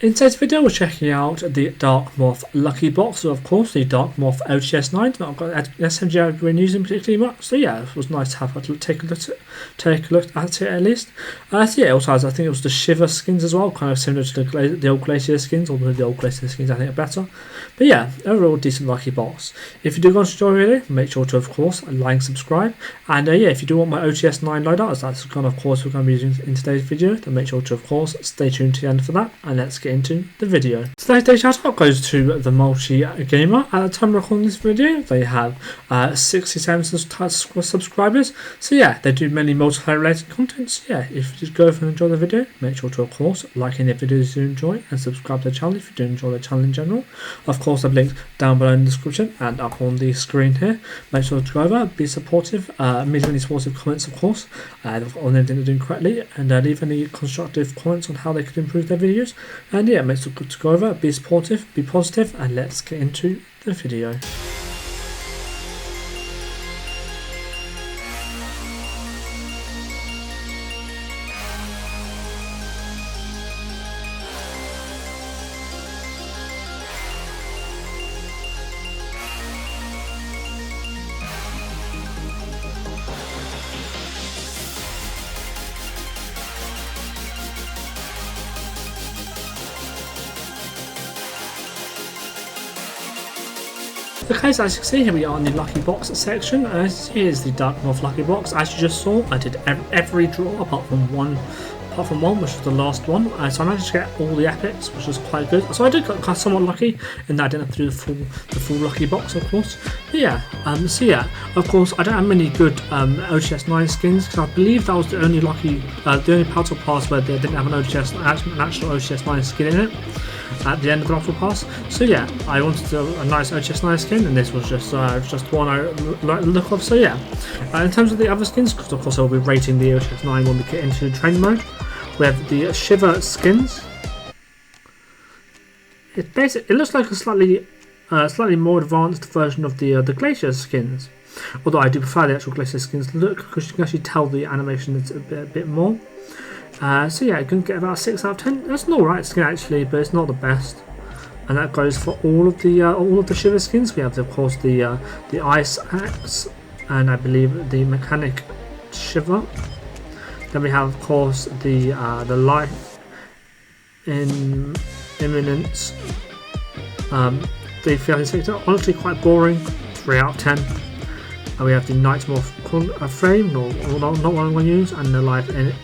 In today's video, we're checking out the Dark Moth Lucky Box, so of course the Dark Moth OTS 9. Not got an SMG I've been using particularly much, so yeah, it was nice to have take a look at it at least. So yeah, it also has, I think it was the Shiver skins as well, kind of similar to the old Glacier skins, although the old Glacier skins I think are better. But yeah, overall decent lucky box. If you do want to enjoy the video, make sure to of course like and subscribe. And yeah, if you do want my OTS 9 loadout, as that's kind of course we're going to be using in today's video, then make sure to of course stay tuned to the end for that, and let's get into the video. Today's shout out goes to the Multi Gamer. At the time of recording this video, they have 67 subscribers. So yeah, they do many multiplayer related content. So yeah, if you just go and enjoy the video, make sure to of course like any videos you enjoy and subscribe to the channel if you do enjoy the channel in general. Of course, I've linked down below in the description and up on the screen here. Make sure to go over, be supportive, leave any supportive comments of course on anything they're doing correctly, and leave any constructive comments on how they could improve their videos. And yeah, make sure to go over, be supportive, be positive, and let's get into the video. Okay, so as you can see, here we are in the Lucky Box section. Here's the Dark Moth Lucky Box. As you just saw, I did every draw apart from one, which was the last one. So I managed to get all the epics, which was quite good. So I did get somewhat lucky in that I didn't have to do the full Lucky Box, of course. But yeah, so yeah, of course, I don't have many good OTS 9 skins because I believe that was the only Battle Pass where they didn't have an actual OTS 9 skin in it at the end of the Battle Pass. So yeah, I wanted a nice OTS 9 skin, and this was just one I like the look of. So yeah, in terms of the other skins, because of course I will be rating the OTS 9 when we get into training mode, we have the Shiver skins. It looks like a slightly more advanced version of the Glacier skins, although I do prefer the actual Glacier skins look because you can actually tell the animation is a bit more. So yeah, I can get about 6 out of 10. That's an alright skin actually, but it's not the best. And that goes for all of the Shiver skins. We have of course the Ice Axe, and I believe the Mechanic Shiver. Then we have of course the Life in Imminence. The Feeling Sector, honestly quite boring, 3 out of 10. And we have the Night Moth frame, or not one I'm going to use, and the Life in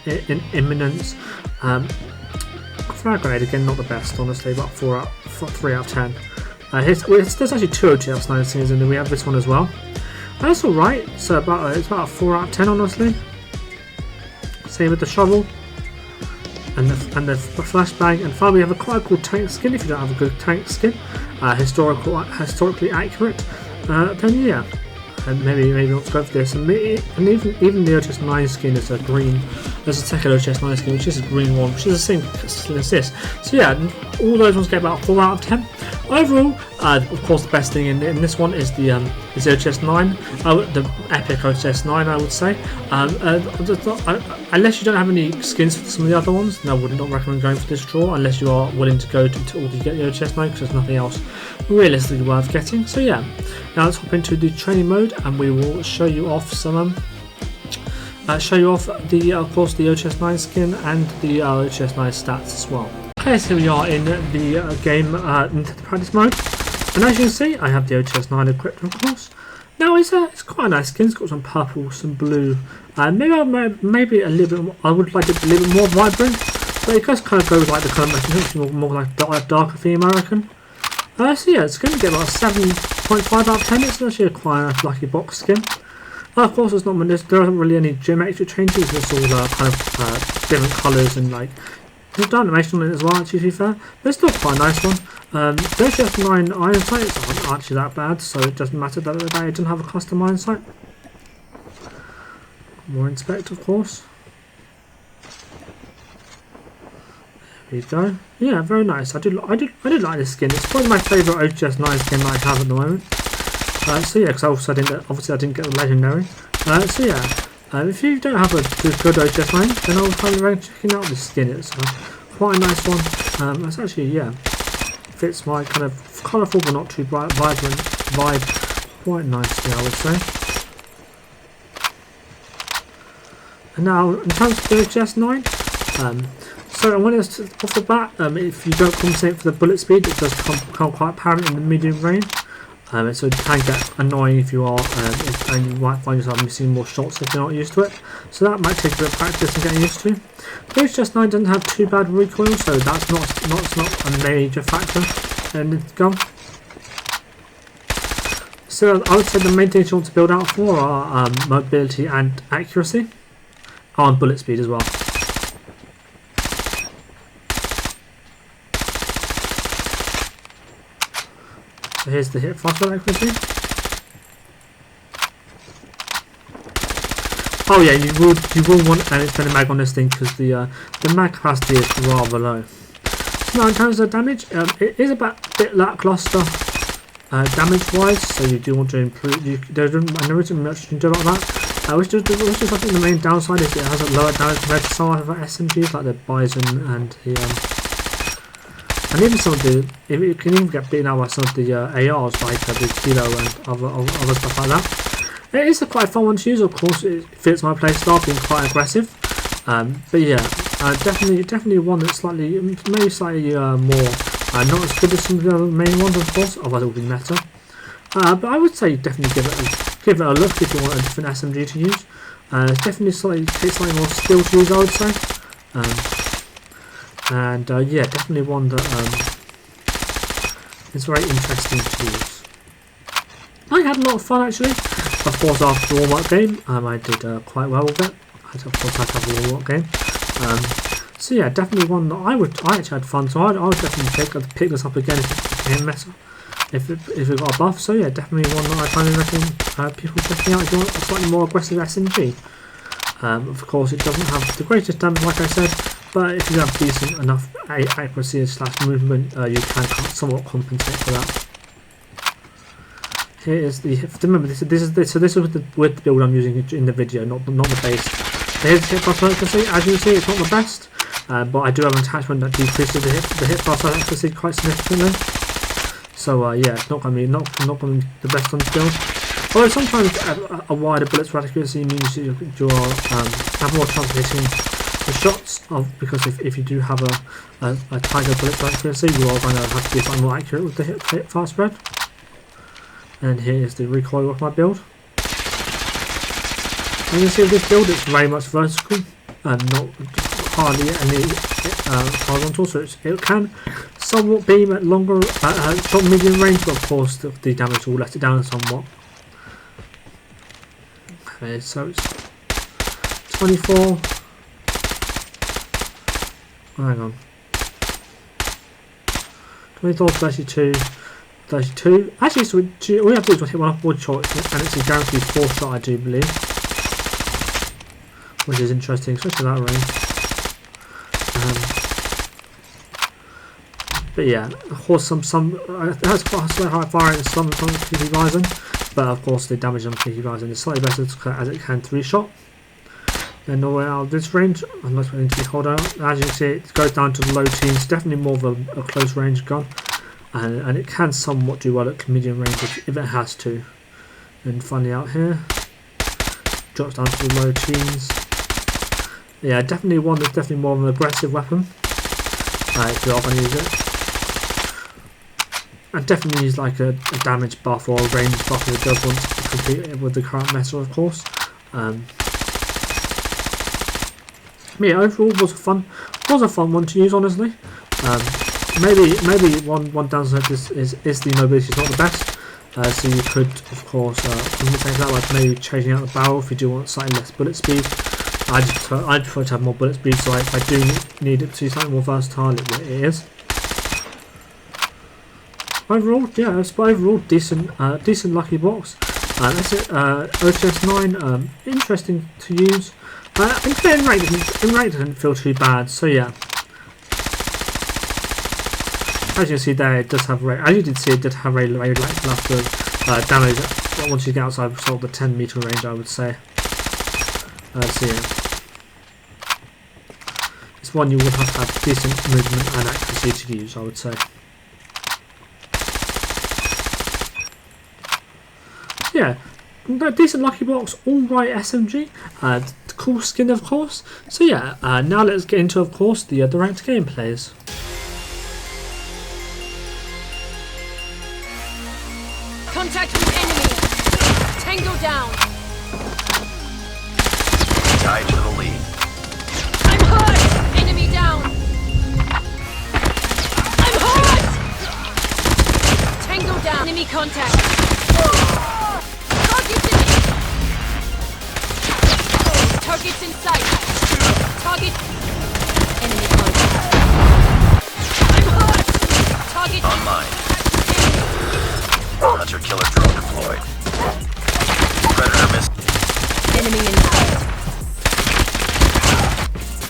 Imminence. Frag Grenade, again not the best honestly, but 3 out of 10. There's actually 2 OTS 9 skins, and then we have this one as well. And that's alright, so it's about a 4 out of 10 honestly. Same with the Shovel and the Flashbang, and finally we have quite a cool tank skin. If you don't have a good tank skin, historically accurate, then yeah, and maybe not go for this. And even the OTS 9 skin is a green. There's a second OTS 9 skin, which is a green one, which is the same as this. So yeah, all those ones get about 4 out of 10. Overall, of course, the best thing in this one is the OTS 9, the epic OTS 9, I would say. Unless you don't have any skins for some of the other ones, then I would not recommend going for this draw, unless you are willing to go to all to get the OTS 9, because there's nothing else realistically worth getting. So yeah, now let's hop into the training mode, and we will show you off some of course the OTS 9 skin and the OTS 9 stats as well. Okay, so we are in the game into the practice mode, and as you can see, I have the OTS 9 equipped, of course. Now it's quite a nice skin. It's got some purple, some blue, maybe a little bit more, I would like it a little bit more vibrant, but it does kind of go with like the colour matching, more like darker theme, I reckon. So yeah, it's going to get about 7.5 out of 10. It's actually quite a nice lucky box skin. Of course, there aren't really any geometric changes. It's all kind of different colours, and like there's animation on it as well, actually, to be fair. But it's still quite a nice one. The OTS 9 iron sights aren't actually that bad, so it doesn't matter that it doesn't have a custom iron sight. More inspect, of course. There we go. Yeah, very nice. I did like this skin. It's probably my favourite OTS 9 skin that I have at the moment. So yeah, because obviously I didn't get the legendary. So yeah, if you don't have a good OTS 9, then I would highly recommend checking out this skin. It's quite a nice one. That's actually, yeah, fits my kind of colourful but not too bright, vibrant vibe quite nicely, I would say. And now, in terms of the OTS 9, so when it's off the bat, if you don't compensate for the bullet speed, it does become quite apparent in the medium range. So it can get annoying if you are, and you might find yourself missing more shots if you're not used to it. So that might take a bit of practice and getting used to. The OTS 9 doesn't have too bad recoil, so that's not a major factor in the gun. So I would say the main things you want to build out for are mobility and accuracy, and bullet speed as well. So here's the hip fast accuracy. Oh yeah, you will want an extended mag on this thing because the mag capacity is rather low. So now in terms of damage, it is a bit lackluster damage wise, so you do want to improve. There isn't much you can do about that. Which is I think the main downside is it has a lower damage compared to some other SMGs like the Bison and the and even some of the, it can even get beaten out by some of the ARs like the Kilo and other stuff like that. It is a quite fun one to use, of course. It fits my playstyle, being quite aggressive. But yeah, definitely one that's maybe slightly more not as good as some of the other main ones, of course. Otherwise, it would be meta. But I would say definitely give it a look if you want a different SMG to use. It's definitely takes slightly more skill to use, I would say. And yeah, definitely one that is very interesting to use. I had a lot of fun actually. Of course, after the warm-up game, I did quite well with it. Of course, I had a warm-up game. So yeah, definitely one that I actually had fun. So I would definitely pick this up again if it became meta. If it got a buff. So yeah, definitely one that I kind of recommend people checking out if you want a slightly more aggressive SMG. Of course, it doesn't have the greatest damage, like I said. But if you have decent enough accuracy / movement, you can somewhat compensate for that. Here is the. Remember, this is with the build I'm using in the video, not the base. Here's the hip fast accuracy. As you can see, it's not the best, but I do have an attachment that decreases the hip fast accuracy quite significantly. So yeah, it's not going to be the best on the build. Although sometimes a wider bullet accuracy means you have more chance of hitting the shots because if you do have a tighter bullet accuracy, you are going to have to be slightly more accurate with the hip fast spread. And here is the recoil of my build. As you can see with this build, it's very much vertical and not hardly any horizontal, so it can somewhat beam at longer, short medium range, but of course the damage will let it down somewhat. Okay, so it's 24. Hang on. 24, 32, 32. Actually, so all you have to do is hit one off one shot, and it's a guaranteed 4-shot, I do believe. Which is interesting, especially that range. But yeah, of course, it has quite a slightly higher fire rate than some PP Bison, but of course, the damage on PP Bison is slightly better as it can 3-shot. Then all the way out of this range, unless we're into the holdout. As you can see, it goes down to the low teens. Definitely more of a close range gun, and it can somewhat do well at medium range if it has to. And finally out here, drops down to the low teens. Yeah, definitely one that's definitely more of an aggressive weapon if you are going to use it. And definitely use like a damage buff or a range buff if it does want to compete with the current meta, of course. Yeah, overall was a fun one to use, honestly. Maybe one downside is the mobility is not the best. So you could, of course, compensate that by maybe changing out the barrel if you do want slightly less bullet speed. I prefer to have more bullet speed, so if I do need it to be slightly more versatile, it is. Overall, yeah, it's overall decent lucky box. That's it. OTS 9, interesting to use. In rate it didn't feel too bad. So yeah, as you can see there, it does have as you did see, it did have a lackluster damage once you get outside sort of the 10 meter range, I would say. So yeah. it's one you would have to have decent movement and accuracy to use, I would say. Yeah, decent lucky box, alright SMG, cool skin of course. So yeah, now let's get into, of course, the ranked gameplays. Contact with enemy. Tango down. Tied to the lead. I'm hurt. Enemy down. I'm hurt. Tango down. Enemy contact. Target's in sight. Target. Enemy contact. I'm hurt. Target online. Hunter killer drone deployed. Predator missed. Enemy in sight.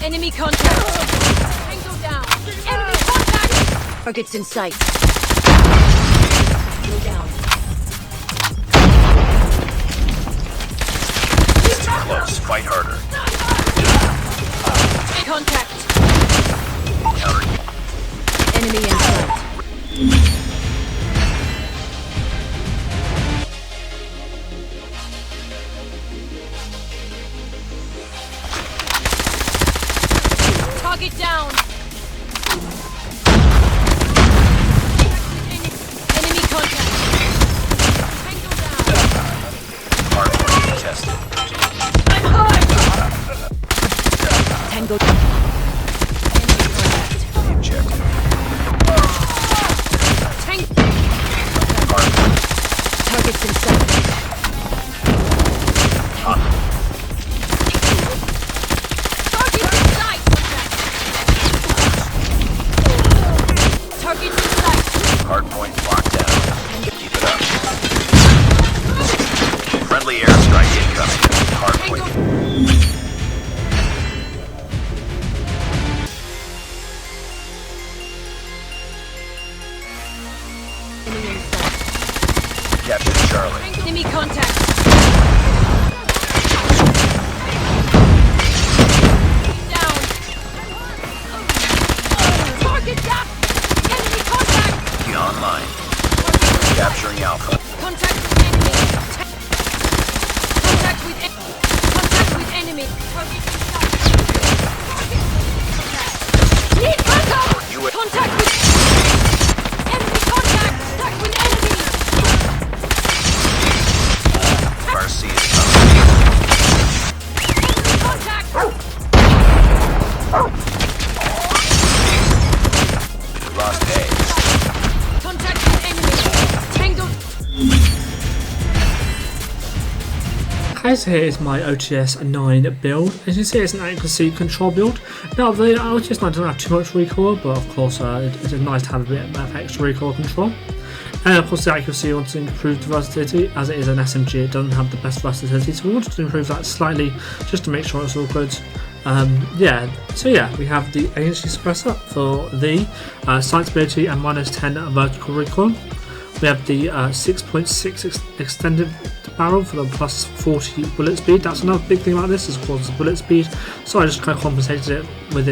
Enemy contact. Tango down. Enemy contact. Target's in sight. Go down. Close. Fight harder. Contact. Counter. Enemy in sight. Target down. Enemy contact. Tango down. Hardpoint contested. I'm hurt. Tango down. Enemy contact. Objective. Tango. Hardpoint. Target's in sight. Target's in sight. Target's in sight. Hardpoint locked down. Keep it up. Friendly airstrike incoming. Hardpoint. Enemy in sight. Captured Charlie. Enemy contact. Down. Target down. Enemy contact. Be online. Capturing Alpha. Contact with enemy. Contact with enemy. Target in sight. Need backup. Contact with enemy. Contact. Contact with enemy. RC is coming. Enemy contact. Lost A. Contact with enemy. Tango. Guys, here is my OTS 9 build. As you can see, it's an accuracy control build. Now, the OTS 9 doesn't have too much recoil, but of course, it's nice to have a bit of extra recoil control. And of course, the accuracy wants to improve the versatility. As it is an SMG, it doesn't have the best versatility, so we wanted to improve that slightly just to make sure it's all good. Yeah, so yeah, we have the ANC suppressor for the sight stability and -10 vertical recoil. We have the 6.6 extended barrel for the +40 bullet speed. That's another big thing about this, is of course the bullet speed. So I just kind of compensated it with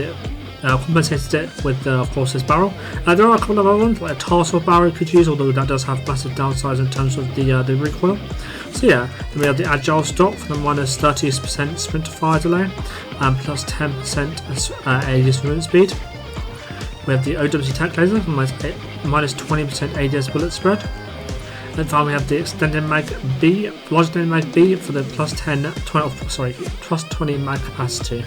of course this barrel. There are a couple of other ones, like a tarsal barrel you could use, although that does have massive downsides in terms of the recoil. So yeah, then we have the agile stock for the -30% sprint to fire delay and +10% ADS movement speed. We have the OWC tac laser for -20% ADS bullet spread. And finally we have the extended mag B, large extended mag B for the +20 mag capacity.